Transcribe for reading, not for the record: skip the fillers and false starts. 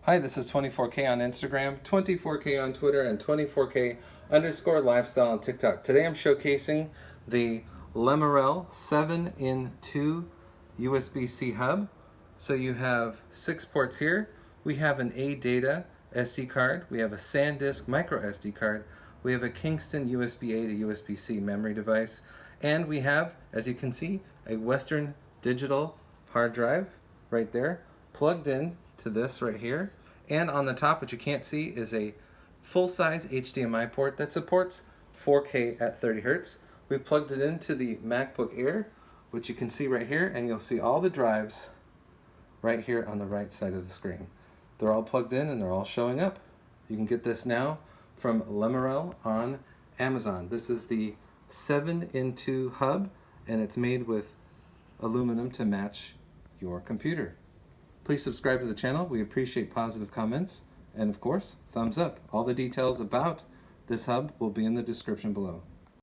Hi, this is 24K on Instagram, 24K on Twitter, and 24K_lifestyle on TikTok. Today I'm showcasing the Lemorele 7-in-2 USB-C hub. So you have 6 ports here. We have an ADATA SD card. We have a SanDisk micro SD card. We have a Kingston USB-A to USB-C memory device. And we have, as you can see, a Western Digital hard drive right there plugged in to this right here. And on the top, what you can't see, is a full-size HDMI port that supports 4K at 30 Hertz. We plugged it into the MacBook Air, which you can see right here, and you'll see all the drives right here on the right side of the screen. They're all plugged in and they're all showing up. You can get this now from Lemorele on Amazon. This is the 7-in-2 hub, and it's made with aluminum to match your computer. Please subscribe to the channel. We appreciate positive comments. And of course, thumbs up. All the details about this hub will be in the description below.